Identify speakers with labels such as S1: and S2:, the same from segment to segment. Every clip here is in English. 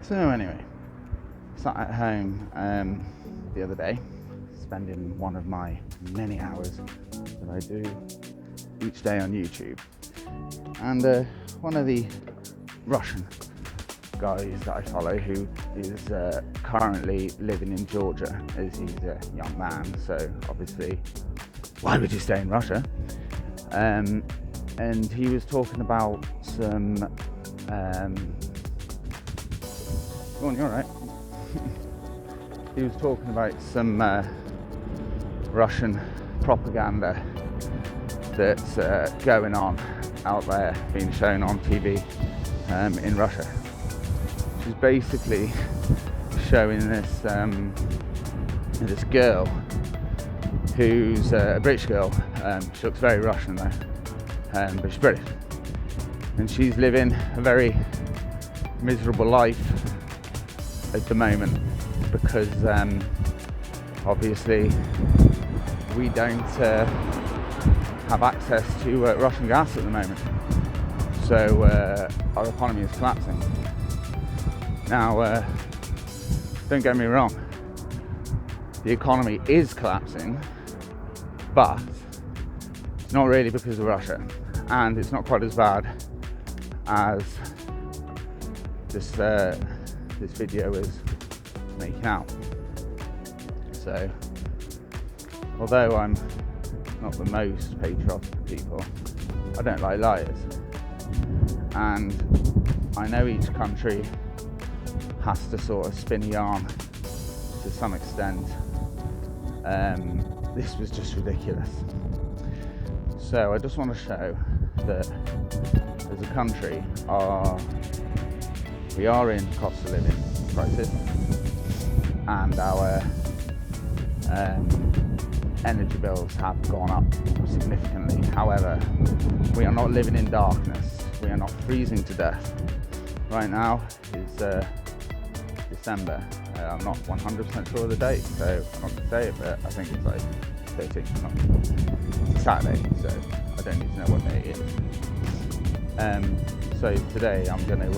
S1: So anyway, sat at home the other day, spending one of my many hours that I do each day on YouTube, and one of the Russian guys that I follow, who is currently living in Georgia, as he's a young man, so obviously why would you stay in Russia? And he was talking about some go on, you're right. He was talking about some Russian propaganda that's going on out there, being shown on TV in Russia, which is basically showing this girl who's a British girl. She looks very Russian though, but she's British, and she's living a very miserable life at the moment because obviously we don't have access to Russian gas at the moment, so our economy is collapsing. Now, don't get me wrong, the economy is collapsing, but it's not really because of Russia, and it's not quite as bad as this video is making out. So, although I'm not the most patriotic of people, I don't like liars, and I know each country has to sort of spin a yarn to some extent. This was just ridiculous. So I just want to show that as a country, we are in cost of living crisis, and our energy bills have gone up significantly. However, we are not living in darkness. We are not freezing to death. Right now is December. I'm not 100% sure of the date, so I'm not going to say it, but I think it's like 13th. It's a Saturday, so I don't need to know what day it is. So today I'm going to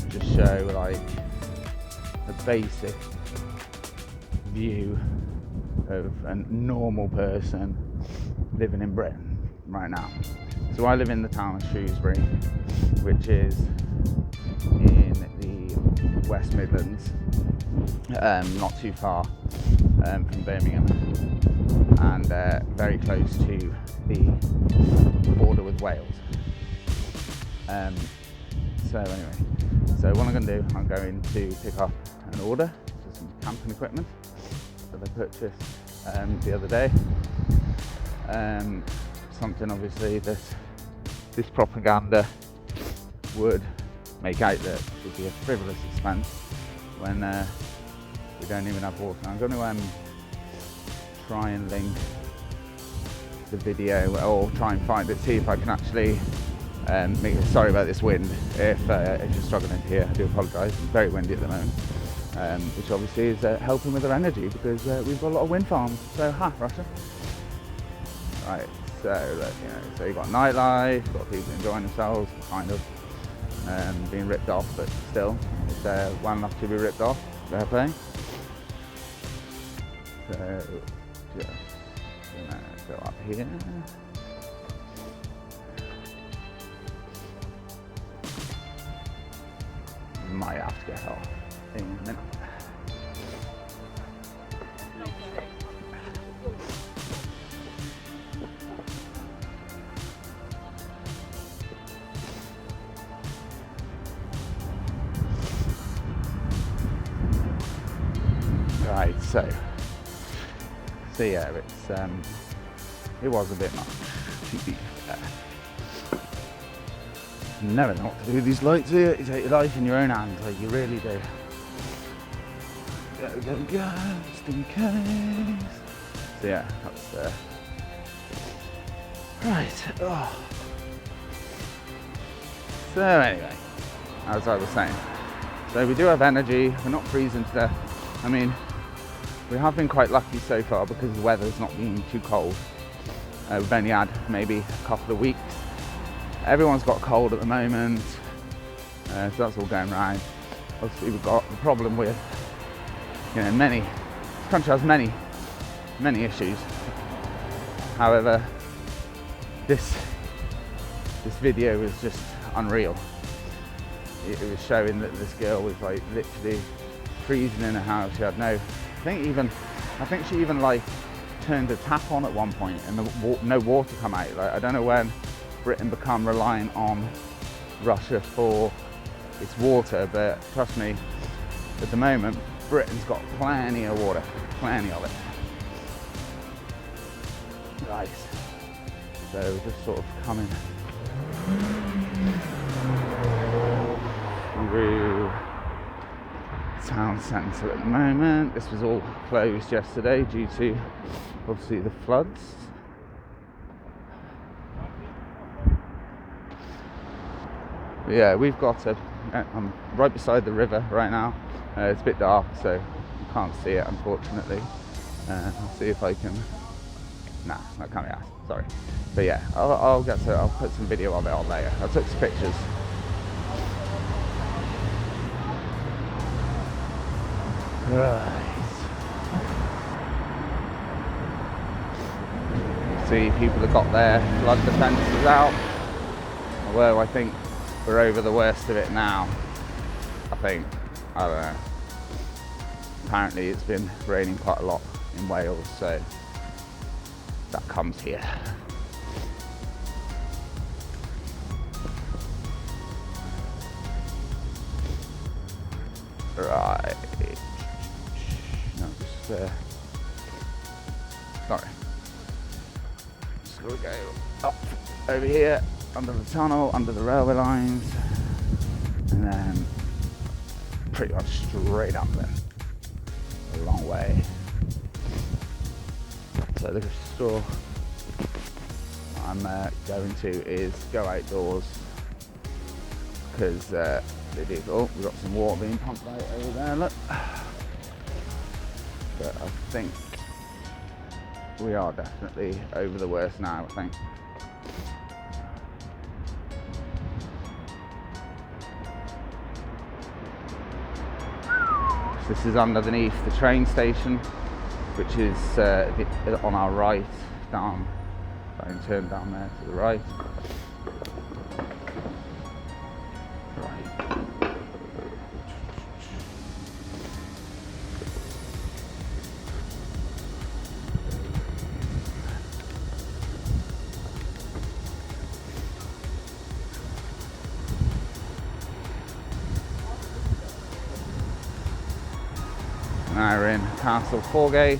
S1: just show like a basic view of a normal person living in Britain right now. So I live in the town of Shrewsbury, which is in the West Midlands, not too far from Birmingham, and very close to the border with Wales. So anyway, so what I'm going to do, I'm going to pick up an order for some camping equipment that I purchased the other day. Something obviously that this propaganda would make out that would be a frivolous expense when we don't even have water. I'm going to try and link the video, or try and find it, see if I can actually sorry about this wind. If you're struggling to hear, I do apologise. It's very windy at the moment, which obviously is helping with our energy because we've got a lot of wind farms. So, Russia. Right. So so you've got nightlife, you've got people enjoying themselves, kind of being ripped off, but still, if they're well enough to be ripped off, fair play. So just gonna go up here. Might have to get off in a minute. Right, so yeah, it was a bit much to be fair. You never know what to do with these lights here. You take your life in your own hands, like you really do. Go, just in case. So yeah, that's right. Oh. So anyway, as I was saying, so we do have energy. We're not freezing to death. I mean, we have been quite lucky so far because the weather's not been too cold. We've only had maybe a couple of weeks. Everyone's got cold at the moment, so that's all going right. obviously we've got the problem with, you know, this country has many issues. However, this video was just unreal. It was showing that this girl was like literally freezing in her house. She had I think she even like turned a tap on at one point and no water come out. Like, I don't know when Britain become reliant on Russia for its water, but trust me, at the moment Britain's got plenty of water, plenty of it. Nice. So we're just sort of coming through town centre at the moment. This was all closed yesterday due to obviously the floods. But yeah, we've got I'm right beside the river right now. It's a bit dark, so you can't see it, unfortunately. I'll see if I can. Nah, that can't be asked. Sorry. But yeah, I'll put some video of it on later. I took some pictures. Right. See, people have got their flood defences out. Although I think we're over the worst of it now. I don't know. Apparently it's been raining quite a lot in Wales, so that comes here. Right. No, just sorry. Just gonna go up over here, under the tunnel, under the railway lines, and then pretty much straight up then. A long way. So the store I'm going to is go outdoors because they do. Oh, we've got some water being pumped out over there, look. But I think we are definitely over the worst now, I think. So this is underneath the train station, which is on our right, down. So I can turn down there to the right. Now we're in Castle Foregate.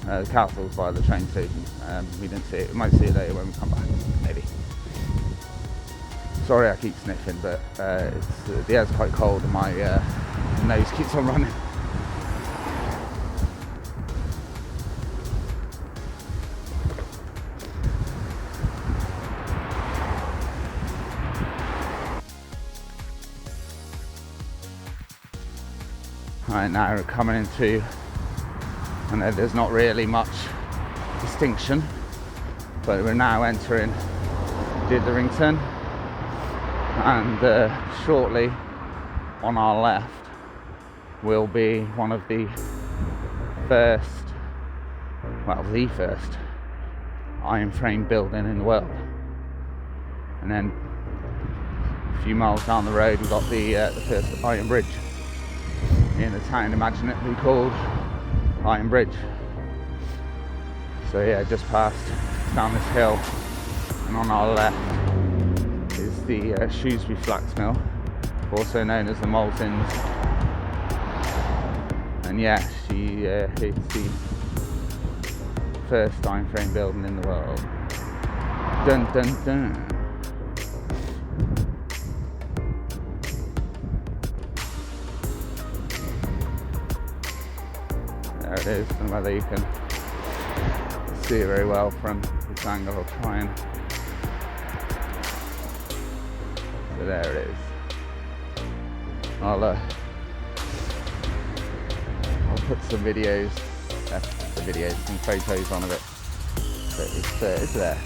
S1: The castle's by the train station. We didn't see it. We might see it later when we come back, maybe. Sorry, I keep sniffing, but the air's quite cold and my nose keeps on running. Right, now we're coming into, I know there's not really much distinction, but we're now entering Debunking, and shortly on our left will be one of the first iron frame building in the world. And then a few miles down the road we've got the first iron bridge in the town, imaginably called Iron Bridge. So yeah, just passed down this hill, and on our left is the Shrewsbury flax mill, also known as the Maltons. And yeah, it's the first iron frame building in the world. Dun dun dun. There it is. I don't know whether you can see it very well from this angle. I'll try and. So there it is. I'll put some videos, some photos on of it. But it's there.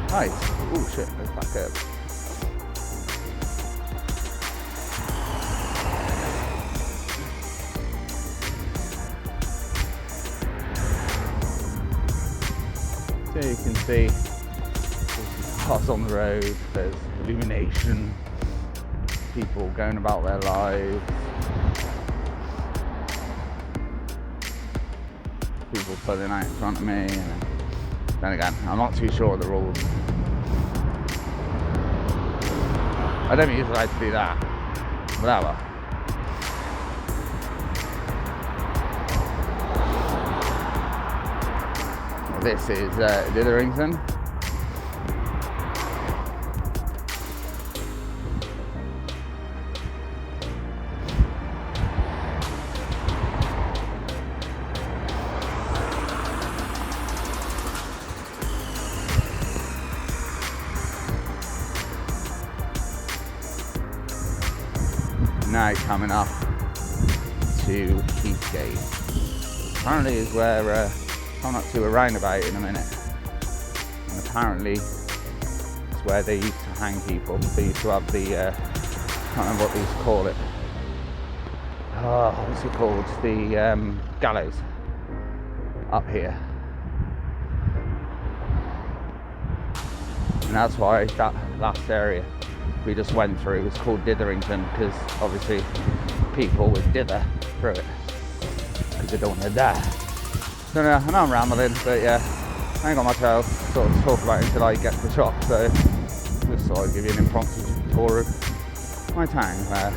S1: Nice. Oh shit, let's back up. can see there's cars on the road, there's illumination, people going about their lives, people pulling out in front of me, and then again, I'm not too sure of the rules. I don't think you're allowed to do that. Whatever. This is Debunking. Now coming up to Heathgate. Apparently is where coming up to a roundabout in a minute. And apparently it's where they used to hang people. They used to have the I can't remember what they used to call it. Oh, what's it called? The gallows up here. And that's why that last area we just went through was called Ditherington, because obviously people would dither through it because they don't want to die. So I know I'm rambling, but yeah, I ain't got much else to sort of talk about until I get to the shop, so just thought I'd give you an impromptu tour of my town, where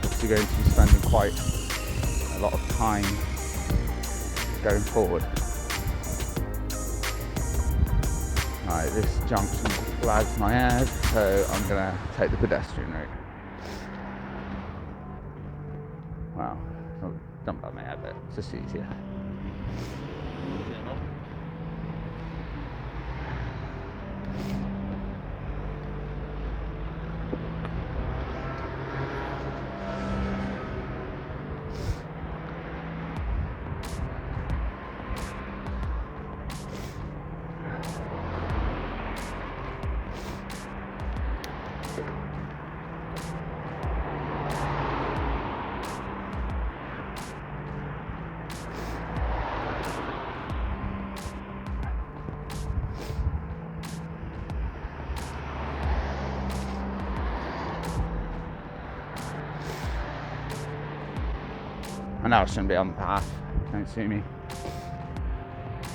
S1: obviously going to be spending quite a lot of time going forward. Right, this junction lags my head, so I'm gonna take the pedestrian route. Wow, don't bug my head, but it's just easier. I know I shouldn't be on the path, don't see me.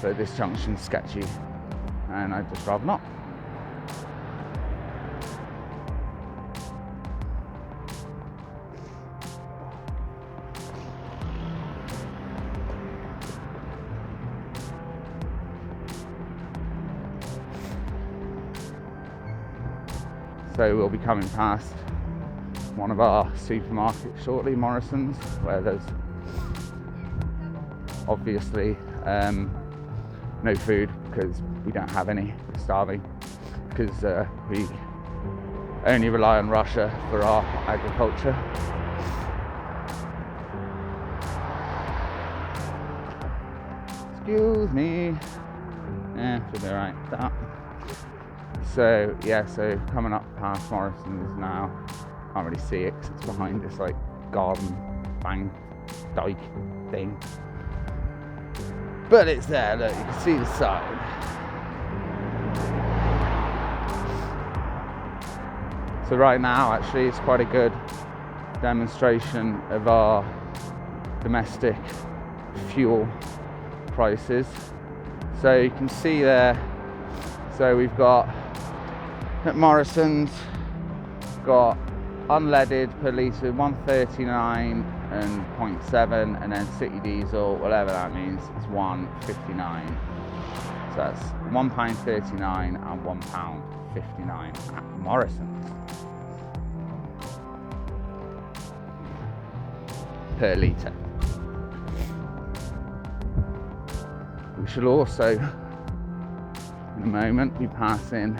S1: So this junction's sketchy and I'd just rather not. So we'll be coming past one of our supermarkets shortly, Morrison's, where there's obviously no food because we don't have any. We're starving because we only rely on Russia for our agriculture. Excuse me. Yeah, should be alright with that. So yeah, so coming up past Morrison's now. Can't really see it because it's behind this like garden bank dike thing, but it's there. Look, you can see the sign. So right now actually it's quite a good demonstration of our domestic fuel prices. So you can see there, so we've got at Morrison's got unleaded per litre 139 and 0.7, and then city diesel, whatever that means, it's 1.59. So that's £1.39 and £1.59 at Morrison's per litre. We shall also in a moment be passing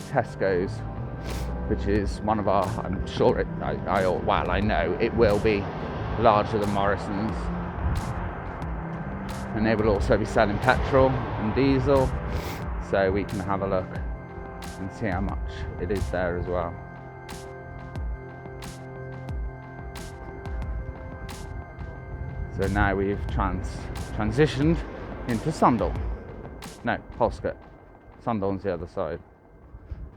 S1: Tesco's, which is one of our, I'm sure I know it will be larger than Morrison's, and they will also be selling petrol and diesel, so we can have a look and see how much it is there as well. So now we've transitioned into Sundal. No, Holscott. Sundorn's the other side.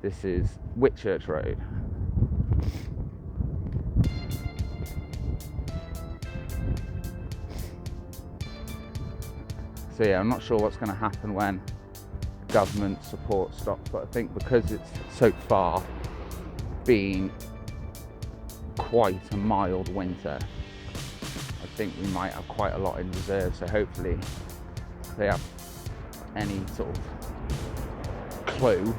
S1: This is Whitchurch Road. So yeah, I'm not sure what's going to happen when government support stops, but I think because it's so far been quite a mild winter, I think we might have quite a lot in reserve. So hopefully if they have any sort of clue,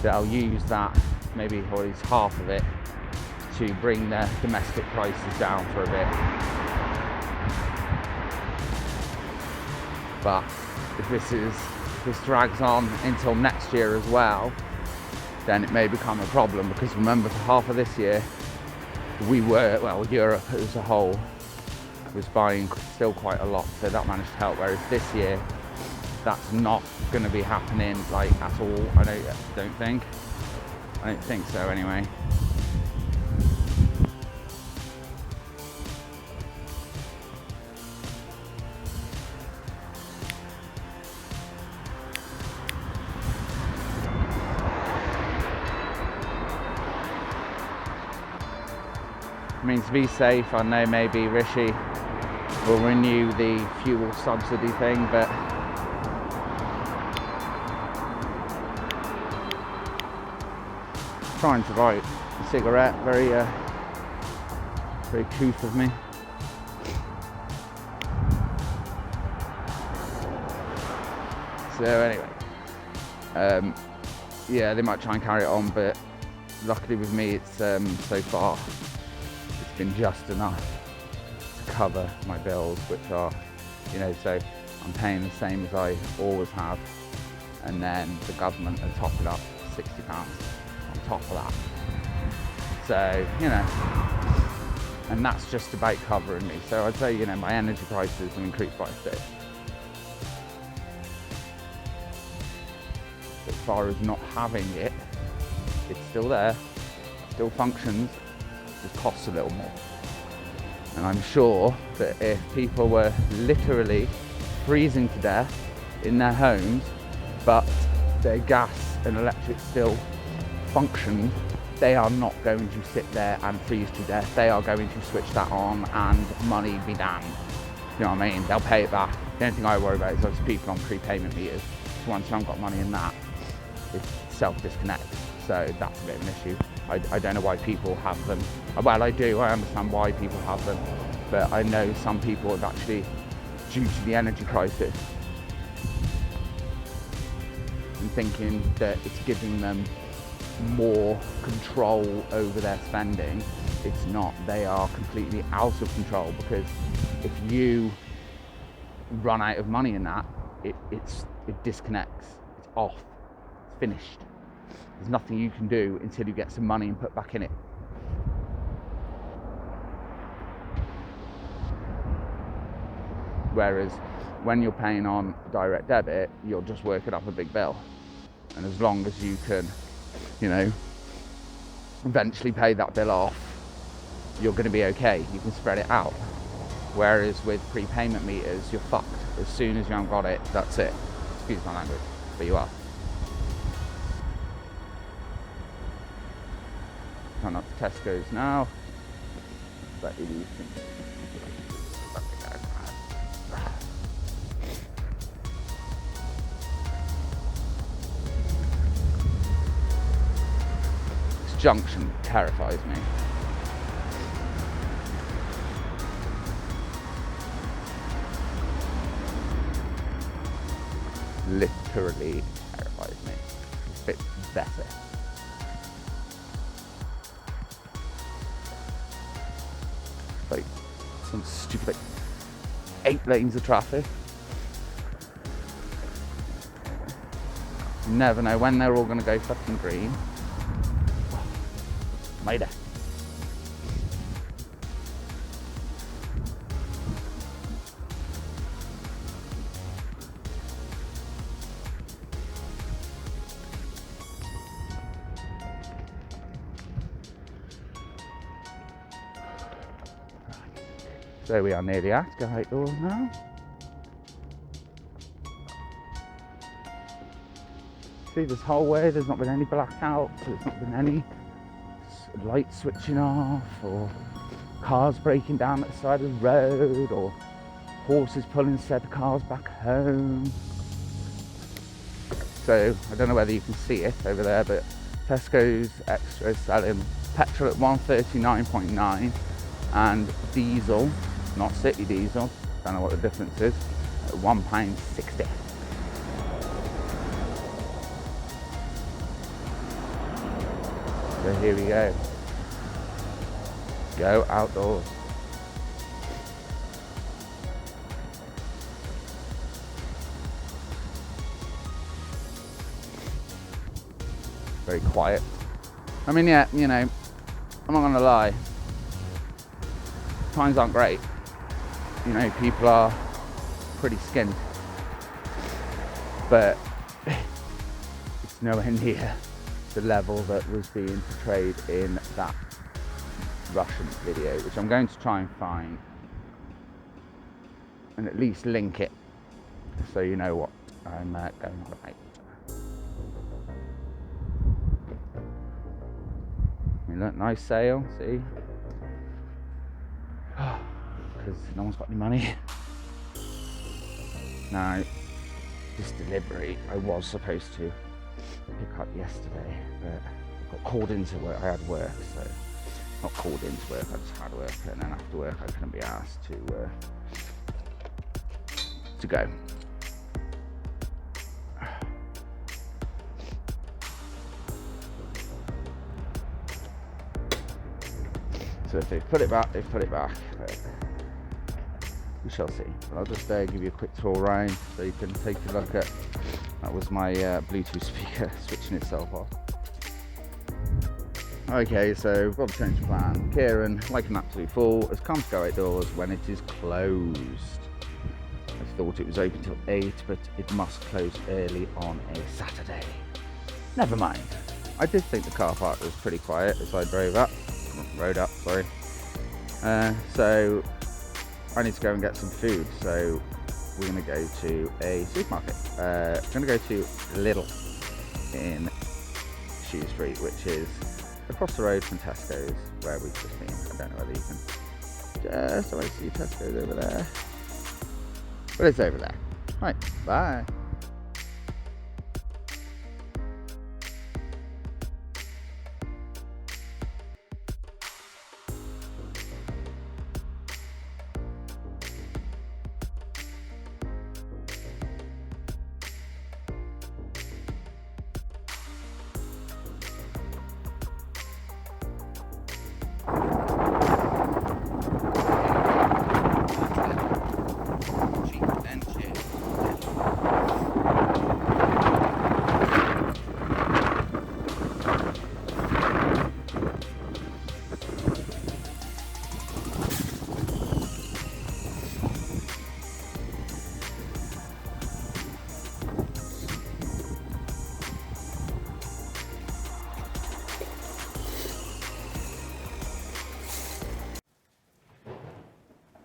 S1: they'll use that, maybe or at least half of it, to bring their domestic prices down for a bit. But if this drags on until next year as well, then it may become a problem, because remember, for half of this year Europe as a whole was buying still quite a lot, so that managed to help, whereas this year that's not going to be happening like at all. I don't think so anyway. I mean, to be safe, I know maybe Rishi will renew the fuel subsidy thing, but trying to light a cigarette, very couth of me. So anyway, yeah, they might try and carry it on, but luckily with me, it's so far it's been just enough to cover my bills, which are, so I'm paying the same as I always have, and then the government are topping up £60 on top of that. So, and that's just about covering me. So I'd say, my energy prices have increased by a bit. As far as not having it, it's still there, still functions, just costs a little more. And I'm sure that if people were literally freezing to death in their homes, but their gas and electric still functioned, they are not going to sit there and freeze to death. They are going to switch that on and money be damned. You know what I mean? They'll pay it back. The only thing I worry about is those people on prepayment meters. Once you haven't got money in that, it self-disconnects. So that's a bit of an issue. I don't know why people have them. Well, I do. I understand why people have them. But I know some people have actually, due to the energy crisis, and thinking that it's giving them more control over their spending. It's not. They are completely out of control, because if you run out of money in that, it disconnects. It's off. It's finished. There's nothing you can do until you get some money and put back in it. Whereas when you're paying on direct debit, you're just working up a big bill. And as long as you can, eventually pay that bill off, you're going to be okay. You can spread it out. Whereas with prepayment meters, you're fucked. As soon as you haven't got it, that's it. Excuse my language, but you are. Come up to Tesco's now. But it is. This junction terrifies me. Literally terrifies me. It fits better. Like some stupid 8 lanes of traffic. You never know when they're all going to go fucking green. Mayday. So we are nearly at Guy Doors now. honestly, this whole way, there's not been any blackouts, there's not been any lights switching off, or cars breaking down at the side of the road, or horses pulling said cars back home. So I don't know whether you can see it over there, but Tesco's Extra is selling petrol at 139.9 and diesel, not city diesel, don't know what the difference is, at £1.60. So here we go. Go outdoors. Very quiet. I mean, yeah, you know, I'm not gonna lie, times aren't great. You know, people are pretty skint, but it's nowhere near the level that was being portrayed in that Russian video, which I'm going to try and find and at least link it so you know what I'm going on about. I mean, look, nice sail, see? Because no one's got any money. Now, this delivery I was supposed to pick up yesterday, but I got called into work. I had work, so not called into work, I just had work, and then after work I couldn't be asked to go. So if they put it back, they put it back. But we shall see. But I'll just give you a quick tour around so you can take a look at. That was my Bluetooth speaker switching itself off. Okay, so we've got a change of plan. Kieran, like an absolute fool, has come to go outdoors when it is closed. I thought it was open till 8, but it must close early on a Saturday. Never mind. I did think the car park was pretty quiet as I rode up. So I need to go and get some food. So we're going to go to a supermarket. We're going to go to Lidl in Shrewsbury, which is across the road from Tesco's, where we've just been. I don't know whether you can just I see Tesco's over there, but it's over there. Right, bye.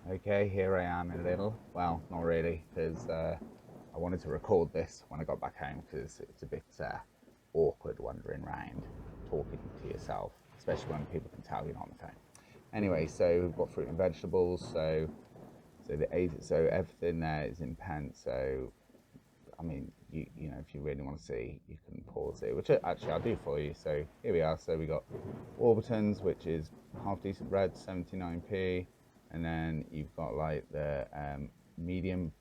S1: Okay, here I am in Lidl. Well, not really, because I wanted to record this when I got back home, because it's a bit awkward wandering around talking to yourself, especially when people can tell you're not on the phone. Anyway, so we've got fruit and vegetables. So everything there is in pence. So I mean, you know, if you really want to see, you can pause it, which actually I'll do for you. So here we are. So we got Warburton's, which is half decent bread, 79p. And then you've got like the medium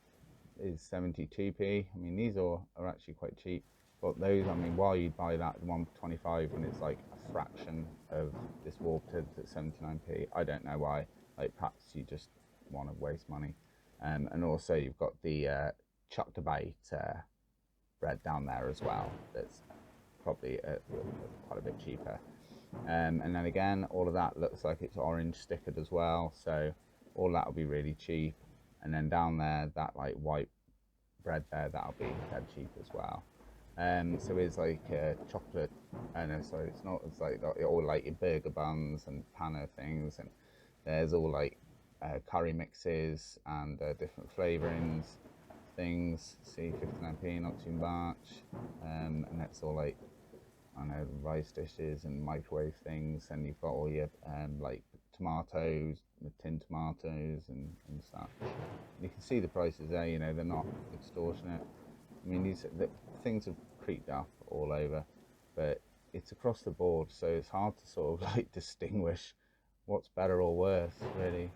S1: is 72p. I mean, these are actually quite cheap. But those, I mean, why you'd buy that 125 when it's like a fraction of this Warburton's at 79p? I don't know why. Like, perhaps you just want to waste money. And also you've got the chucked about bread down there as well. That's probably quite a bit cheaper. And then again, all of that looks like it's orange stickered as well, so all that will be really cheap. And then down there, that like white bread there, that'll be dead cheap as well. So it's like chocolate, so it's not, it's like all like your burger buns and panna things, and there's all like curry mixes and different flavorings. things. See, 59p, not too much. And that's all like, I don't know, rice dishes and microwave things. And you've got all your like tomatoes, the tin tomatoes and such. You can see the prices there, you know, they're not extortionate. I mean, the things have creeped up all over, but it's across the board, so it's hard to sort of like distinguish what's better or worse, really.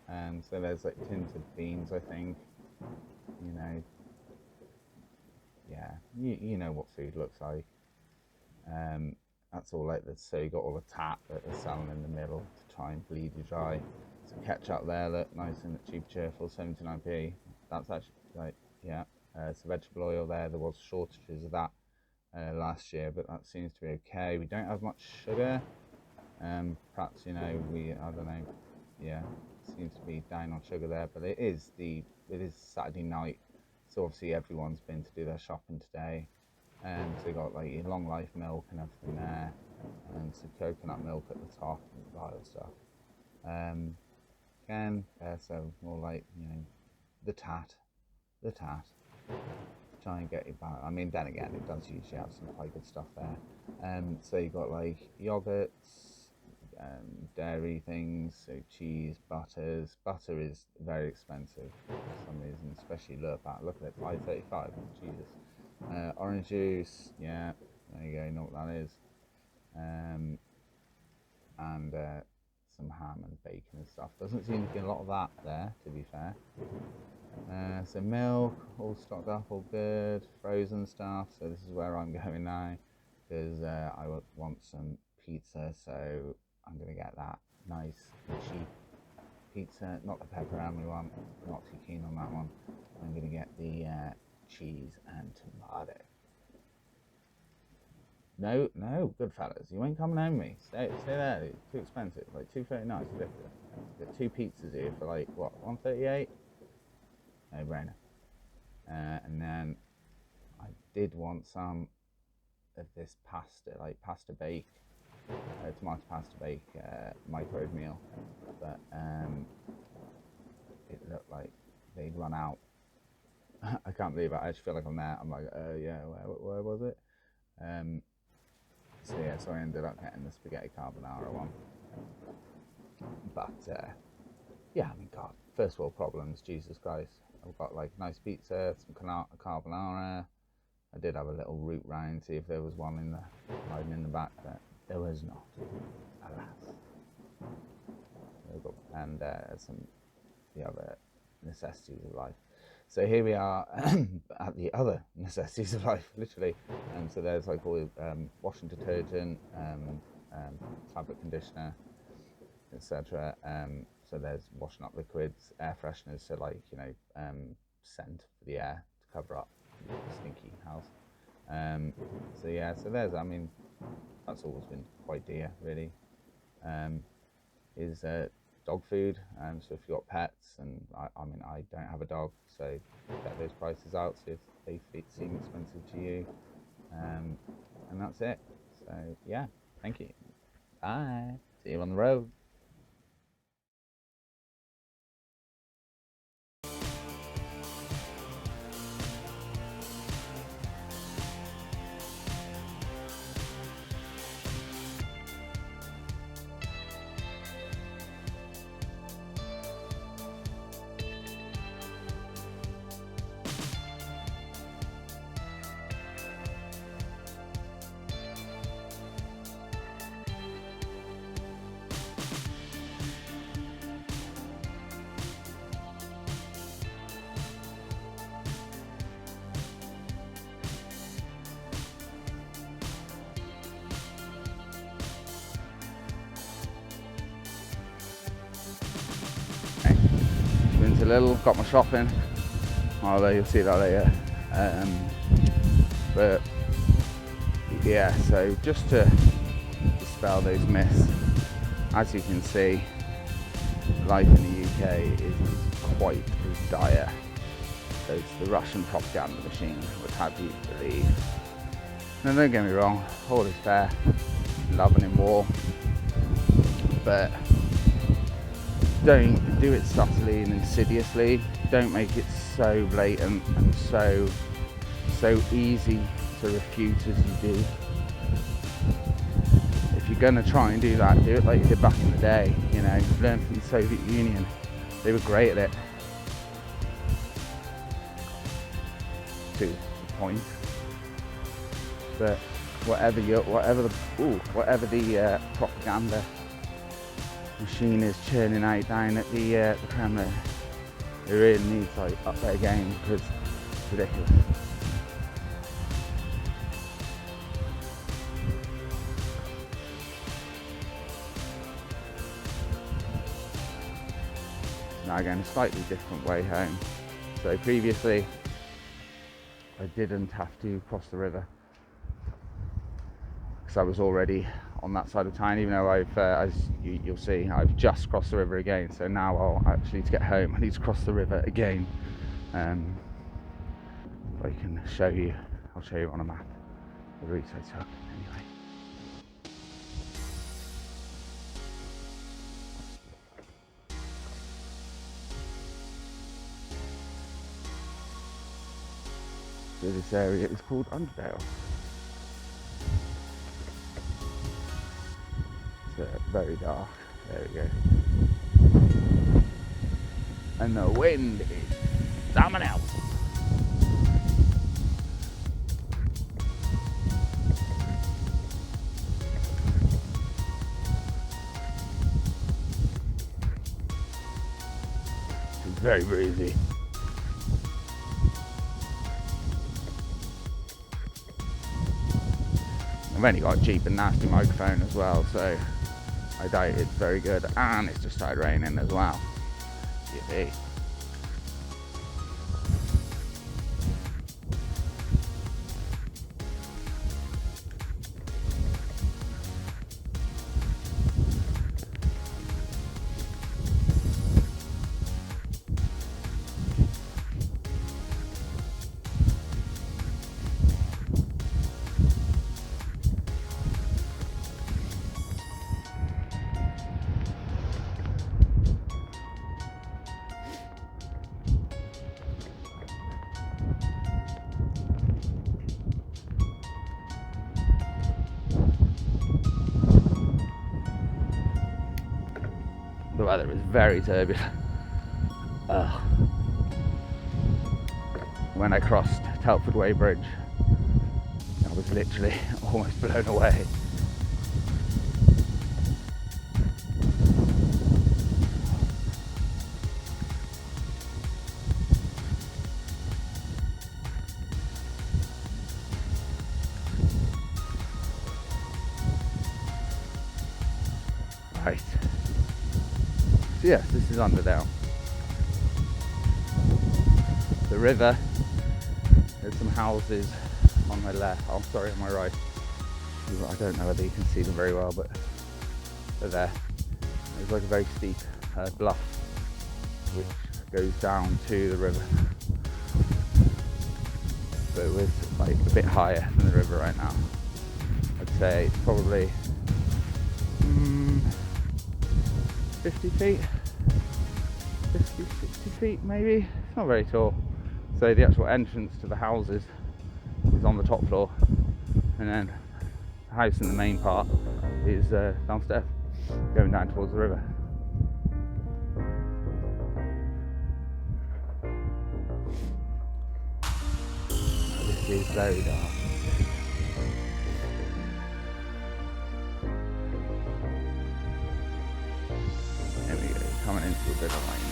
S1: So there's like tins of beans, I think, you know, yeah, you know what food looks like. That's all like this. So you got all the tap that they're selling in the middle to try and bleed you dry. So ketchup there, look, nice and cheap, cheerful, 79p. That's actually like, yeah. So vegetable oil there was shortages of that last year, but that seems to be okay. We don't have much sugar. Perhaps, you know, I don't know, yeah, seems to be down on sugar there, but it is Saturday night, so obviously everyone's been to do their shopping today. So you got like your long life milk and everything there, and some coconut milk at the top and vile stuff. Again, so more like, you know, the tat. Try and get it back. I mean, then again, it does usually have some quite good stuff there. So you got like yogurts, dairy things, so cheese, butters. Butter is very expensive for some reason, especially look at it, $5.35. Jesus. Orange juice, yeah, there you go, you know what that is. And some ham and bacon and stuff. Doesn't seem to be a lot of that there, to be fair. So milk, all stocked up, all good. Frozen stuff, so this is where I'm going now, because I want some pizza, so I'm going to get that nice cheap pizza, not the pepperoni one, not too keen on that one. I'm going to get the cheese and tomato. No, good fellas, you ain't coming home with me. Stay there, it's too expensive, like $2.39, it's ridiculous. Got two pizzas here for like, what, $1.38? No brainer. And then I did want some of this pasta, like pasta bake, tomato pasta bake microwave meal, but it looked like they'd run out. I can't believe it. I actually feel like I'm there. I'm like, yeah, where was it? So yeah, so I ended up getting the spaghetti carbonara one. But yeah, I mean, God, first world problems, Jesus Christ. I've got like nice pizza, some carbonara. I did have a little route round, see if there was one hiding in the back, but there was not, alas. And some the other necessities of life. So here we are at the other necessities of life, literally. So there's like all washing detergent, fabric conditioner, etc. So there's washing up liquids, air fresheners, so like, you know, scent for the air to cover up the stinky house. So yeah, so there's, I mean, that's always been quite dear, really. Is dog food, so if you've got pets, and I mean, I don't have a dog, so check those prices out, see if they seem expensive to you, and that's it. So yeah, thank you, bye, see you on the road. A little, got my shopping, although you'll see that later, but yeah, so just to dispel those myths, as you can see, life in the UK isn't quite as dire as the Russian propaganda machine would have you believe. Now don't get me wrong, all is fair, loving in war, but don't do it subtly and insidiously. don't make it so blatant and so easy to refute as you do. If you're going to try and do that, do it like you did back in the day. You know, learn from the Soviet Union. They were great at it. To the point. But whatever the propaganda machine is churning out down at the Kremlin, it really needs to up their game, because it's ridiculous. Now going a slightly different way home. So previously I didn't have to cross the river because I was already on that side of town, even though I've, as you'll see, I've just crossed the river again. So now I'll actually, to get home, I need to cross the river again. I can show you, I'll show you on a map the route I took anyway. So this area is called Underdale. It's very dark. There we go. And the wind is something else. It's very breezy. I've only got a cheap and nasty microphone as well, so I doubt it's very good. And it's just started raining as well. Yippee. The weather is very turbulent. When I crossed Telford Way Bridge, I was literally almost blown away. Right. So yes, this is Underdale. The river, there's some houses on my left, oh sorry, on my right. I don't know whether you can see them very well, but they're there. There's like a very steep bluff which goes down to the river. But it was like a bit higher than the river right now. I'd say it's probably 50 feet, 50, 60 feet maybe. It's not very tall. So the actual entrance to the houses is on the top floor, and then the house in the main part is downstairs, going down towards the river. This is very dark. There we go, coming into a bit of light now.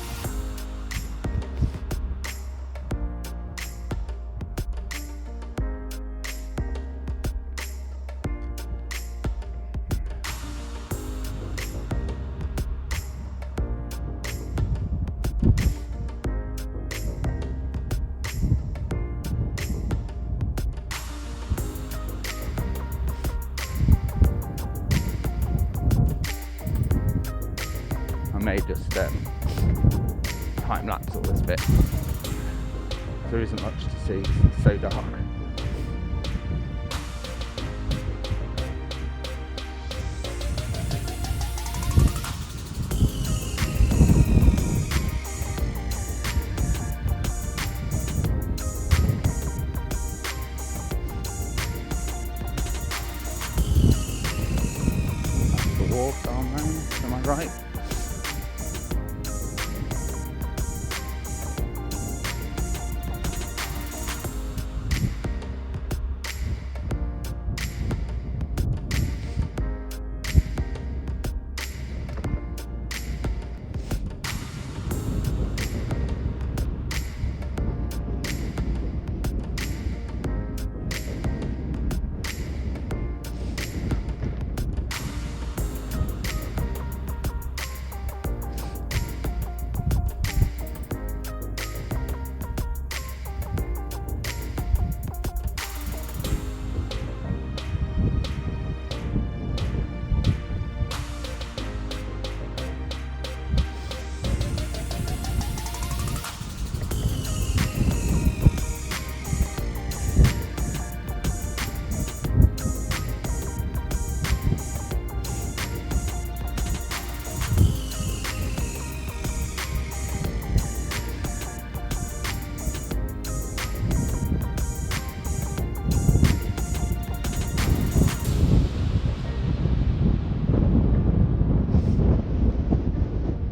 S1: I may just time lapse all this bit. There isn't much to see, it's so dark. walk down there to my right.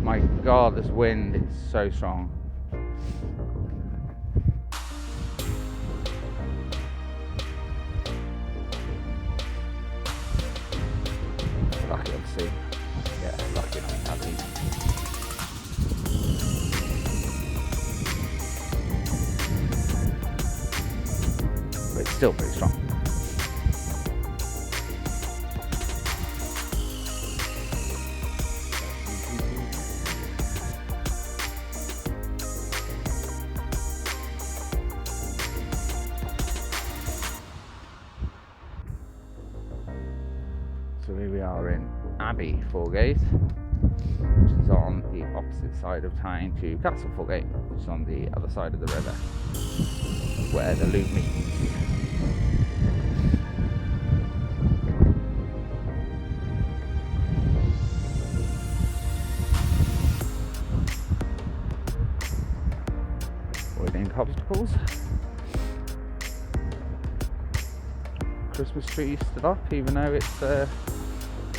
S1: My God, this wind is so strong. Lucky, obviously. Yeah, lucky enough to have these. But it's still pretty strong. So here we are in Abbey Foregate, which is on the opposite side of town to Castle Foregate, which is on the other side of the river, where the loop meets. Avoiding obstacles. Christmas tree stood up, even though it's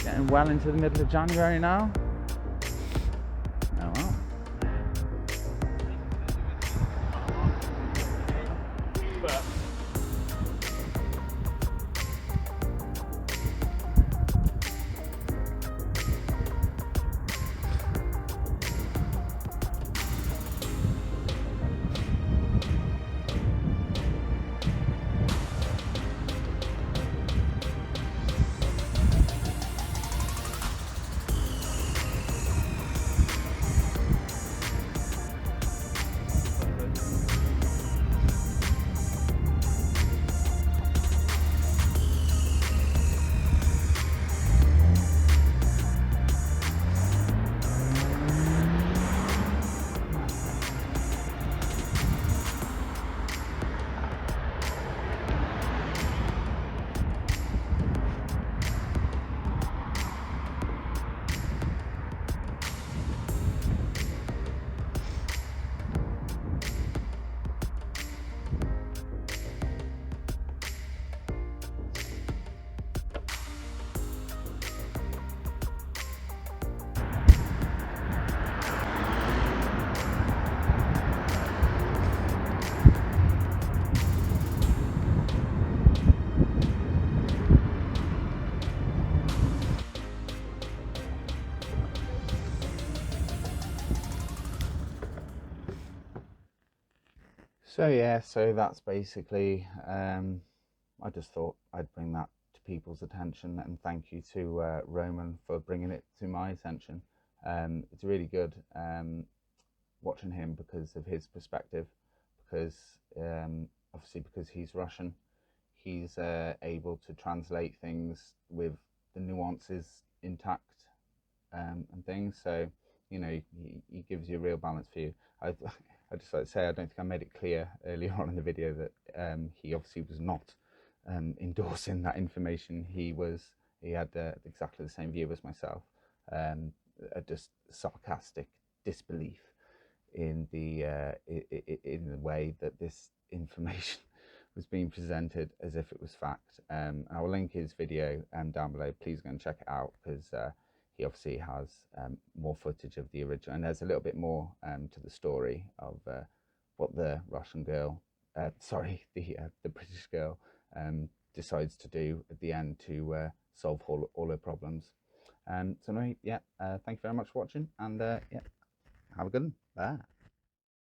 S1: getting well into the middle of January now. Oh well. So yeah, so that's basically, I just thought I'd bring that to people's attention, and thank you to Roman for bringing it to my attention. It's really good watching him because of his perspective, because obviously because he's Russian, he's able to translate things with the nuances intact and things. So, you know, he gives you a real balance view. I just like to say, I don't think I made it clear earlier on in the video that he obviously was not endorsing that information. He had exactly the same view as myself, just sarcastic disbelief in the way that this information was being presented as if it was fact. I will link his video down below. Please go and check it out, because he obviously has more footage of the original, and there's a little bit more to the story of what the Russian girl, sorry, the British girl decides to do at the end to solve all her problems. So anyway, yeah, thank you very much for watching, and yeah, have a good one. Bye.